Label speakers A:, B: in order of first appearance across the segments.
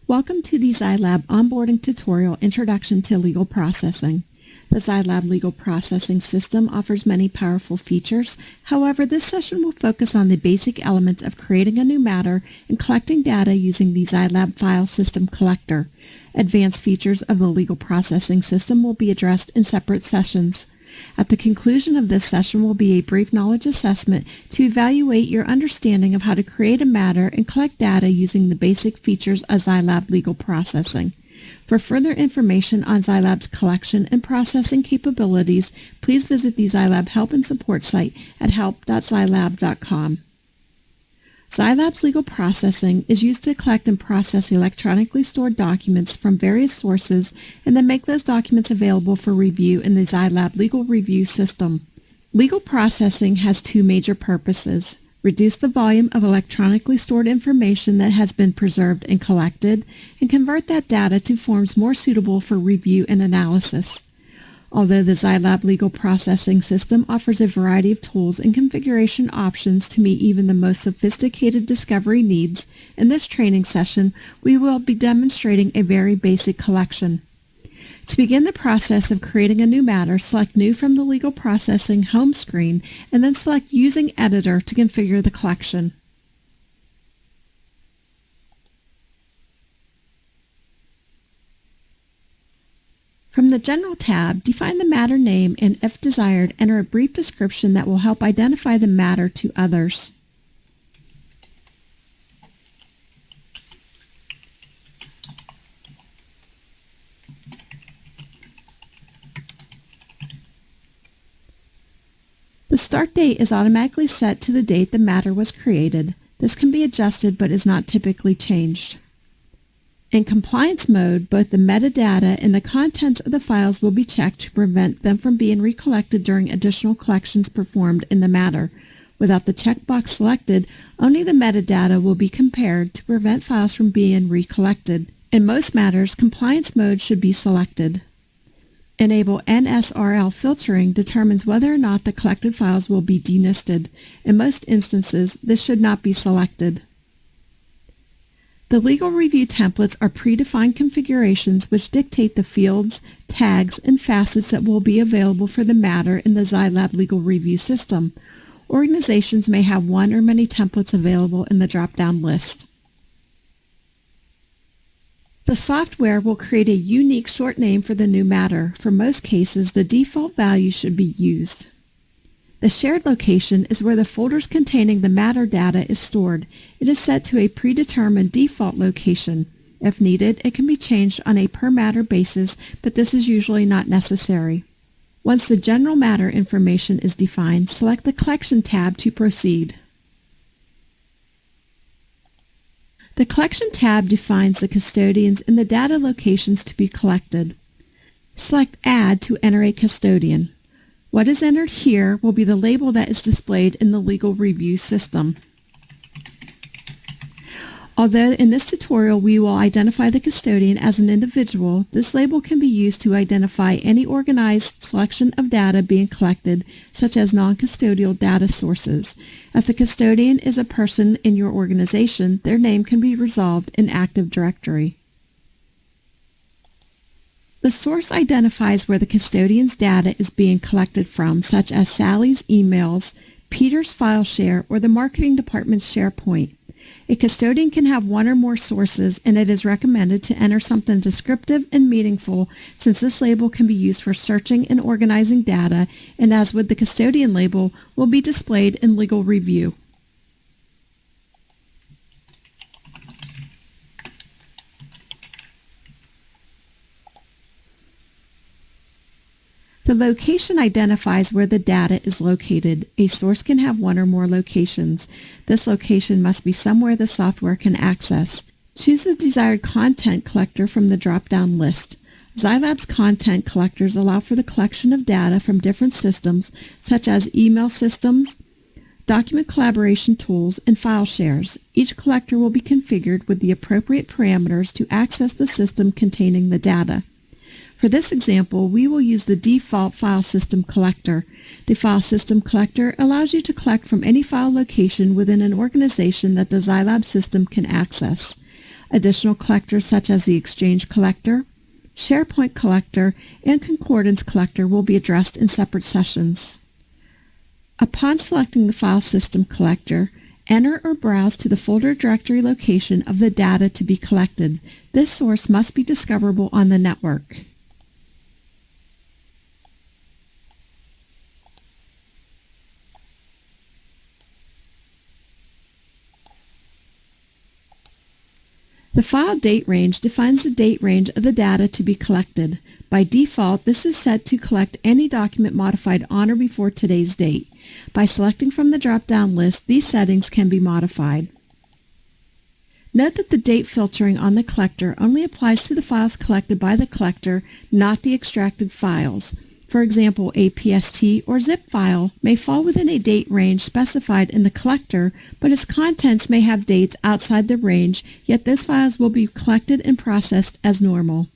A: Welcome to the ZyLab onboarding tutorial, Introduction to Legal Processing. The ZyLab legal processing system offers many powerful features. However, this session will focus on the basic elements of creating a new matter and collecting data using the ZyLab file system collector. Advanced features of the legal processing system will be addressed in separate sessions. At the conclusion of this session will be a brief knowledge assessment to evaluate your understanding of how to create a matter and collect data using the basic features of ZyLab legal processing. For further information on ZyLab's collection and processing capabilities, please visit the ZyLab Help and Support site at help.zylab.com. ZyLab's legal processing is used to collect and process electronically stored documents from various sources and then make those documents available for review in the ZyLab legal review system. Legal processing has two major purposes: reduce the volume of electronically stored information that has been preserved and collected, and convert that data to forms more suitable for review and analysis. Although the ZyLab legal processing system offers a variety of tools and configuration options to meet even the most sophisticated discovery needs, in this training session we will be demonstrating a very basic collection. To begin the process of creating a new matter, select New from the Legal Processing home screen and then select Using Editor to configure the collection. From the General tab, define the matter name and, if desired, enter a brief description that will help identify the matter to others. The start date is automatically set to the date the matter was created. This can be adjusted but is not typically changed. In compliance mode, both the metadata and the contents of the files will be checked to prevent them from being recollected during additional collections performed in the matter. Without the checkbox selected, only the metadata will be compared to prevent files from being recollected. In most matters, compliance mode should be selected. Enable NSRL filtering determines whether or not the collected files will be denisted. In most instances, this should not be selected. The legal review templates are predefined configurations which dictate the fields, tags, and facets that will be available for the matter in the ZyLab legal review system. Organizations may have one or many templates available in the drop-down list. The software will create a unique short name for the new matter. For most cases, the default value should be used. The shared location is where the folders containing the matter data is stored. It is set to a predetermined default location. If needed, it can be changed on a per matter basis, but this is usually not necessary. Once the general matter information is defined, select the Collection tab to proceed. The Collection tab defines the custodians and the data locations to be collected. Select Add to enter a custodian. What is entered here will be the label that is displayed in the legal review system. Although in this tutorial we will identify the custodian as an individual, this label can be used to identify any organized selection of data being collected, such as non-custodial data sources. If the custodian is a person in your organization, their name can be resolved in Active Directory. The source identifies where the custodian's data is being collected from, such as Sally's emails, Peter's file share, or the marketing department's SharePoint. A custodian can have one or more sources, and it is recommended to enter something descriptive and meaningful, since this label can be used for searching and organizing data, and as with the custodian label, will be displayed in legal review. The location identifies where the data is located. A source can have one or more locations. This location must be somewhere the software can access. Choose the desired content collector from the drop-down list. ZyLab's content collectors allow for the collection of data from different systems, such as email systems, document collaboration tools, and file shares. Each collector will be configured with the appropriate parameters to access the system containing the data. For this example, we will use the default file system collector. The file system collector allows you to collect from any file location within an organization that the ZyLab system can access. Additional collectors such as the Exchange Collector, SharePoint Collector, and Concordance Collector will be addressed in separate sessions. Upon selecting the File System Collector, enter or browse to the folder directory location of the data to be collected. This source must be discoverable on the network. The file date range defines the date range of the data to be collected. By default, this is set to collect any document modified on or before today's date. By selecting from the drop-down list, these settings can be modified. Note that the date filtering on the collector only applies to the files collected by the collector, not the extracted files. For example, a PST or zip file may fall within a date range specified in the collector, but its contents may have dates outside the range, yet those files will be collected and processed as normal.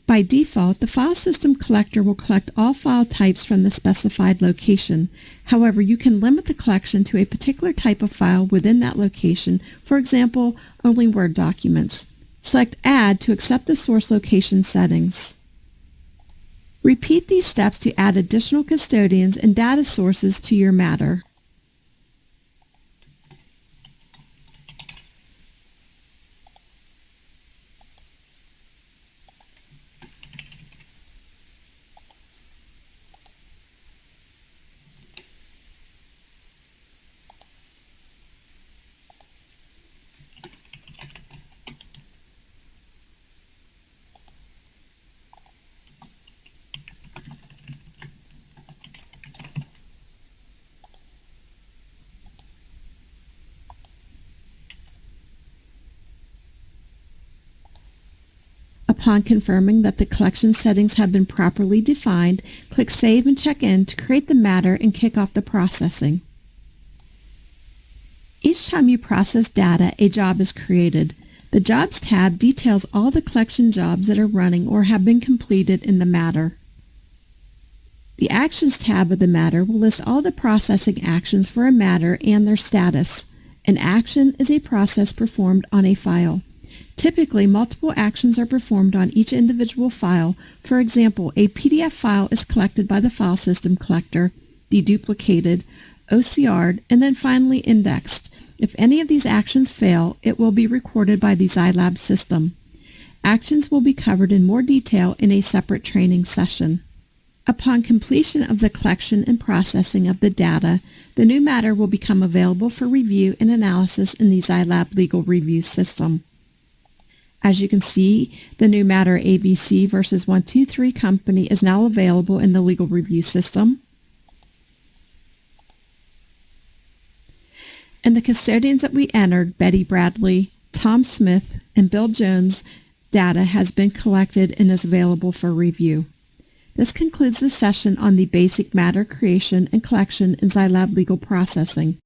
A: By default, the file system collector will collect all file types from the specified location. However, you can limit the collection to a particular type of file within that location, for example, only Word documents. Select Add to accept the source location settings. Repeat these steps to add additional custodians and data sources to your matter. Upon confirming that the collection settings have been properly defined, click Save and Check In to create the matter and kick off the processing. Each time you process data, a job is created. The Jobs tab details all the collection jobs that are running or have been completed in the matter. The Actions tab of the matter will list all the processing actions for a matter and their status. An action is a process performed on a file. Typically, multiple actions are performed on each individual file. For example, a PDF file is collected by the file system collector, deduplicated, OCR'd, and then finally indexed. If any of these actions fail, it will be recorded by the ZyLab system. Actions will be covered in more detail in a separate training session. Upon completion of the collection and processing of the data, the new matter will become available for review and analysis in the ZyLab Legal Review System. As you can see, the new matter ABC versus 123 Company is now available in the Legal Review System. And the custodians that we entered, Betty Bradley, Tom Smith, and Bill Jones, data has been collected and is available for review. This concludes the session on the basic matter creation and collection in ZyLab Legal Processing.